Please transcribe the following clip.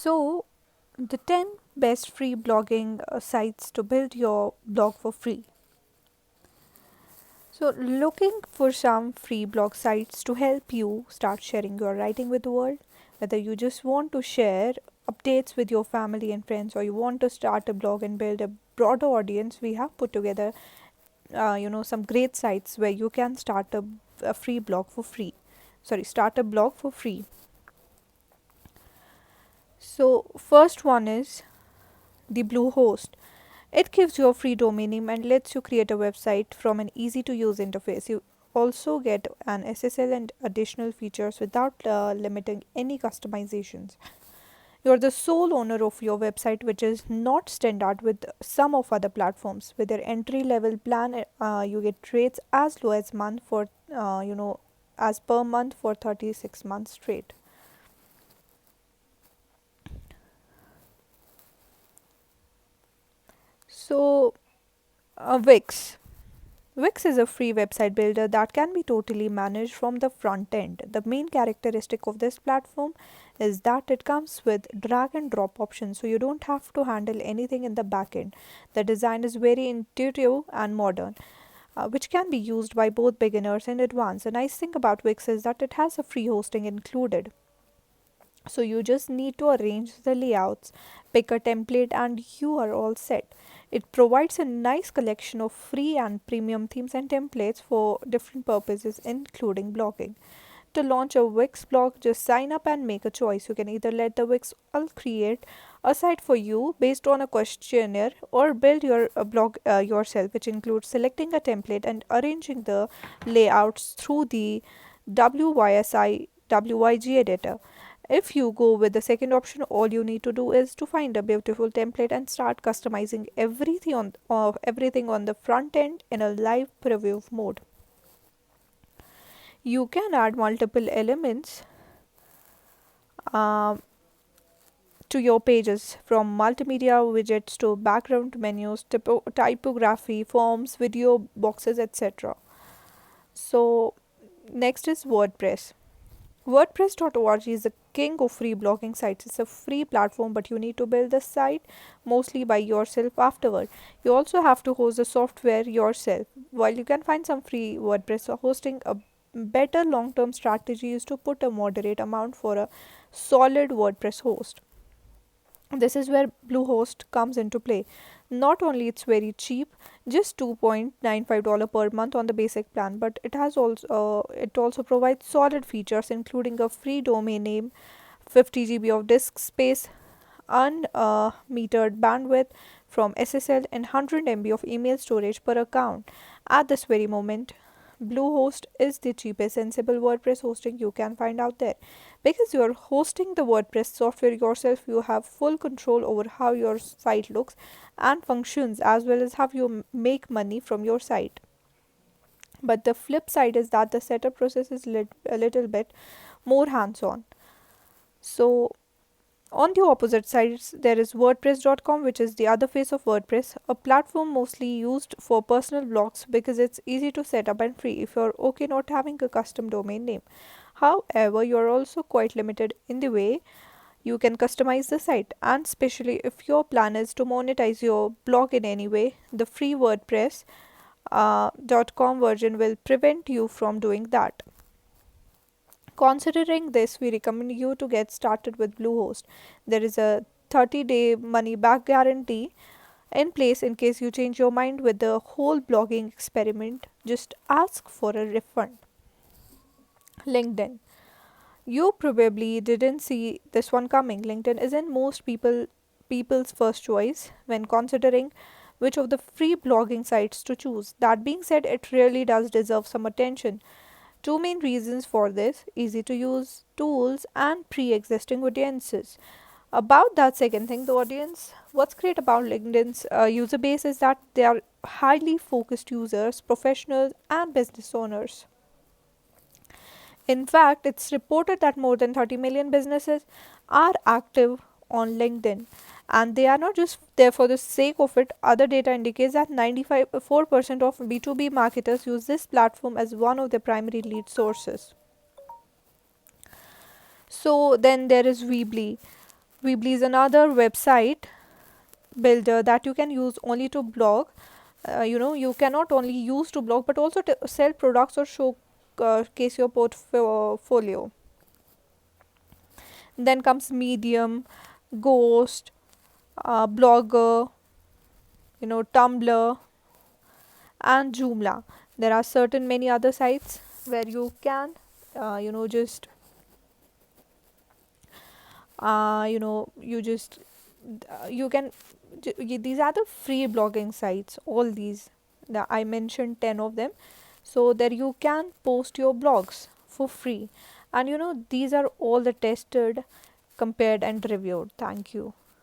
So, the 10 best free blogging sites to build your blog for free. So, looking for some free blog sites to help you start sharing your writing with the world, whether you just want to share updates with your family and friends, or you want to start a blog and build a broader audience, we have put together, some great sites where you can start a free blog for free. Sorry, start a blog for free. So, first one is the Bluehost. It gives you a free domain name and lets you create a website from an easy to use interface. You also get an SSL and additional features without limiting any customizations. You're the sole owner of your website, which is not standard with some of other platforms. With their entry level plan, you get rates as low as month for as per month for 36 months straight. So, Wix. Wix is a free website builder that can be totally managed from the front end. The main characteristic of this platform is that it comes with drag and drop options, so you don't have to handle anything in the back end. The design is very intuitive and modern, which can be used by both beginners and advanced. The nice thing about Wix is that it has a free hosting included. So you just need to arrange the layouts, pick a template, and you are all set. It provides a nice collection of free and premium themes and templates for different purposes, including blogging. To launch a Wix blog, just sign up and make a choice. You can either let the Wix all create a site for you based on a questionnaire, or build your blog yourself, which includes selecting a template and arranging the layouts through the WYSI WYG editor. If you go with the second option, all you need to do is to find a beautiful template and start customizing everything on the front end in a live preview mode. You can add multiple elements um, to your pages, from multimedia widgets to background menus, typography, forms, video boxes, etc. So, next is WordPress. WordPress.org is the king of free blogging sites. It's a free platform, but you need to build the site mostly by yourself afterward. You also have to host the software yourself. While you can find some free WordPress hosting, a better long term strategy is to put a moderate amount for a solid WordPress host. This is where Bluehost comes into play. Not only it's very cheap, just $2.95 per month on the basic plan, but it also provides solid features, including a free domain name, 50 GB of disk space, unmetered bandwidth from SSL, and 100 MB of email storage per account. At this very moment, Bluehost is the cheapest sensible WordPress hosting you can find out there. Because you are hosting the WordPress software yourself, you have full control over how your site looks and functions, as well as how you make money from your site. But the flip side is that the setup process is a little bit more hands on. So, on the opposite sides, there is WordPress.com, which is the other face of WordPress, a platform mostly used for personal blogs because it's easy to set up and free if you're okay not having a custom domain name. However, you're also quite limited in the way you can customize the site, and especially if your plan is to monetize your blog in any way, the free WordPress .com version will prevent you from doing that. Considering this, we recommend you to get started with Bluehost. There is a 30-day money back guarantee in place in case you change your mind with the whole blogging experiment. Just ask for a refund. LinkedIn. You probably didn't see this one coming. LinkedIn isn't most people's first choice when considering which of the free blogging sites to choose. That being said, it really does deserve some attention. Two main reasons for this: easy to use tools and pre existing audiences. About that second thing, the audience, what's great about LinkedIn's user base is that they are highly focused users, professionals, and business owners. In fact, it's reported that more than 30 million businesses are active on LinkedIn. And they are not just there for the sake of it. Other data indicates that 95.4% of B2B marketers use this platform as one of their primary lead sources. So then there is Weebly. Weebly is another website builder that you can use only to blog. You cannot only use to blog but also to sell products or showcase your portfolio. Then comes Medium, Ghost, Blogger, Tumblr, and Joomla. There are certain many other sites where you can, just you just you can these are the free blogging sites. All these, I mentioned 10 of them. So there you can post your blogs for free, and these are all the tested, compared, and reviewed. Thank you.